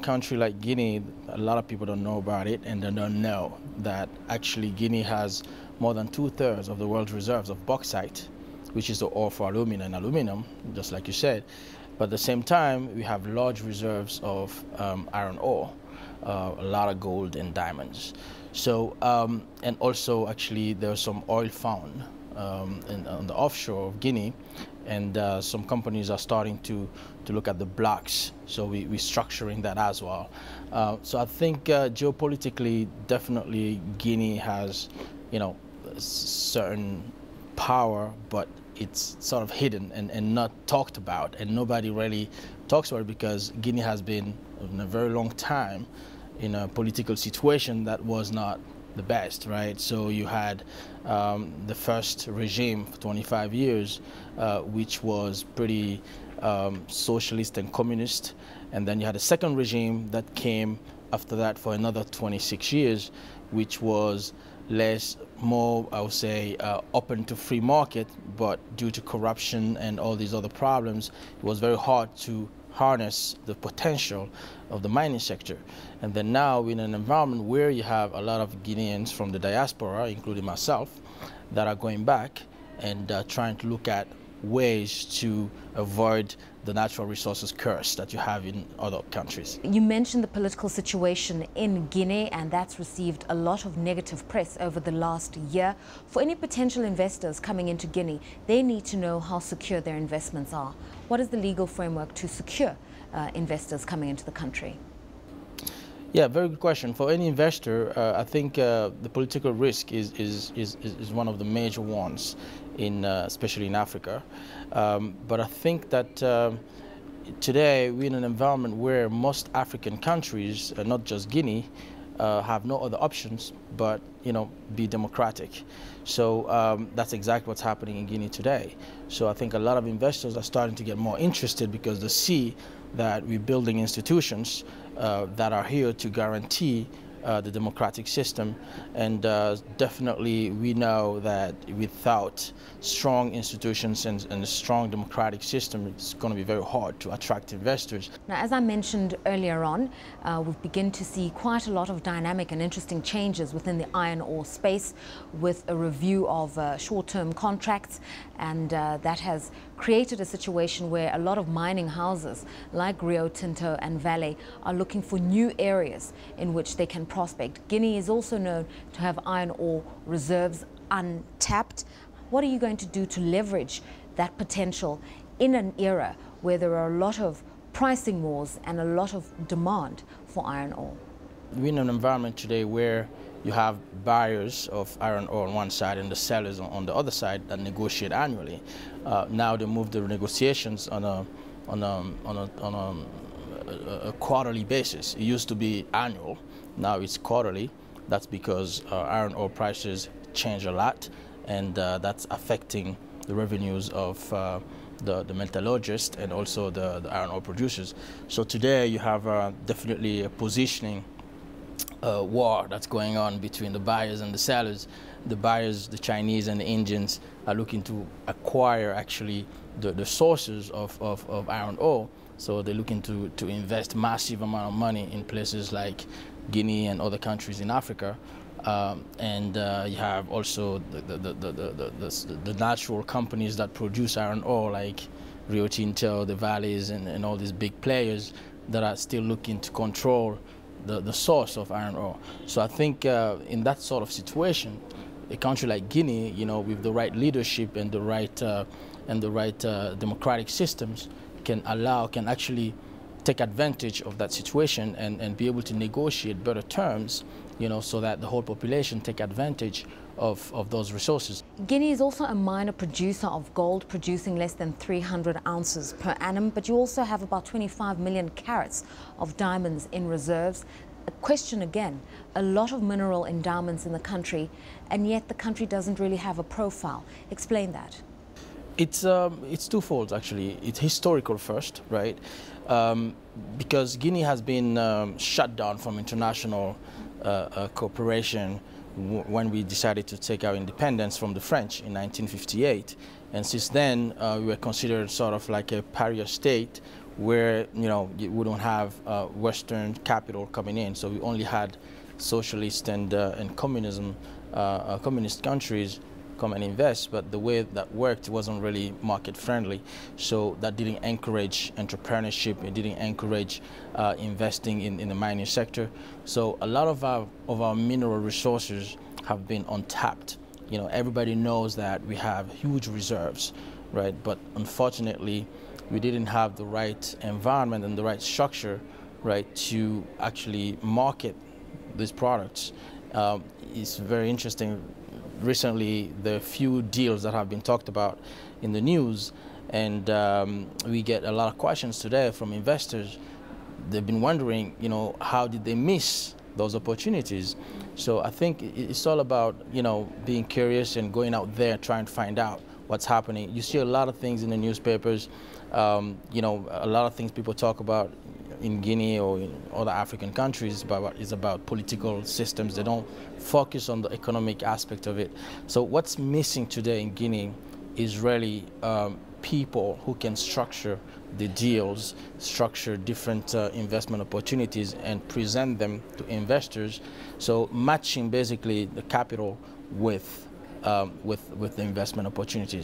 country like Guinea, a lot of people don't know about it, and they don't know that actually Guinea has more than 2/3 of the world's reserves of bauxite, which is the ore for aluminum, just like you said. But at the same time, we have large reserves of iron ore, a lot of gold and diamonds. So, and also actually there's some oil found on the offshore of Guinea, and some companies are starting to look at the blocks. So we're structuring that as well. So I think geopolitically, definitely Guinea has, you know, certain power, but it's sort of hidden and not talked about, and nobody really talks about it because Guinea has been in a very long time in a political situation that was not the best, right? So you had the first regime for 25 years, which was pretty socialist and communist, and then you had a second regime that came after that for another 26 years, which was more, I would say, open to free market, but due to corruption and all these other problems, it was very hard to harness the potential of the mining sector. And then now we're in an environment where you have a lot of Guineans from the diaspora, including myself, that are going back and trying to look at ways to avoid the natural resources curse that you have in other countries. You mentioned the political situation in Guinea, and that's received a lot of negative press over the last year. For any potential investors coming into Guinea, they need to know how secure their investments are. What is the legal framework to secure investors coming into the country? Yeah, very good question. For any investor, I think the political risk is one of the major ones, especially in Africa. But I think that today we're in an environment where most African countries, not just Guinea, have no other options but, you know, be democratic. So that's exactly what's happening in Guinea today. So I think a lot of investors are starting to get more interested because they see that we're building institutions that are here to guarantee the democratic system, and definitely we know that without strong institutions and a strong democratic system, it's going to be very hard to attract investors. Now, as I mentioned earlier on, we've begun to see quite a lot of dynamic and interesting changes within the iron ore space, with a review of short-term contracts, and that has created a situation where a lot of mining houses like Rio Tinto and Vale are looking for new areas in which they can prospect. Guinea is also known to have iron ore reserves untapped. What are you going to do to leverage that potential in an era where there are a lot of pricing wars and a lot of demand for iron ore? We're in an environment today where you have buyers of iron ore on one side and the sellers on the other side that negotiate annually. Now they move the negotiations on a quarterly basis. It used to be annual, now it's quarterly. That's because iron ore prices change a lot, and that's affecting the revenues of the metallurgists and also the iron ore producers. So today you have definitely a positioning war that's going on between the buyers and the sellers. The buyers, the Chinese and the Indians, are looking to acquire actually the sources of iron ore. So they're looking to invest massive amount of money in places like Guinea and other countries in Africa. And you have also the natural companies that produce iron ore, like Rio Tinto, the Valleys, and all these big players that are still looking to control the source of iron ore. So I think in that sort of situation, a country like Guinea, you know, with the right leadership and the right democratic systems, can actually take advantage of that situation and be able to negotiate better terms, you know, so that the whole population take advantage of those resources. Guinea is also a minor producer of gold, producing less than 300 ounces per annum, but you also have about 25 million carats of diamonds in reserves. A question again, a lot of mineral endowments in the country, and yet the country doesn't really have a profile. Explain that. It's twofold, actually. It's historical first, right? Because Guinea has been shut down from international cooperation when we decided to take our independence from the French in 1958. And since then, we were considered sort of like a pariah state where, you know, we don't have Western capital coming in. So we only had socialist and communist countries come and invest, but the way that worked wasn't really market friendly. So that didn't encourage entrepreneurship. It didn't encourage investing in the mining sector. So a lot of our mineral resources have been untapped. You know, everybody knows that we have huge reserves, right? But unfortunately, we didn't have the right environment and the right structure, right, to actually market these products. It's very interesting. Recently, there are few deals that have been talked about in the news, and we get a lot of questions today from investors. They've been wondering, you know, how did they miss those opportunities? So I think it's all about, you know, being curious and going out there trying to find out what's happening. You see a lot of things in the newspapers, you know, a lot of things people talk about in Guinea or in other African countries is about political systems. They don't focus on the economic aspect of it. So what's missing today in Guinea is really people who can structure the deals, structure different investment opportunities and present them to investors. So matching basically the capital with the investment opportunities.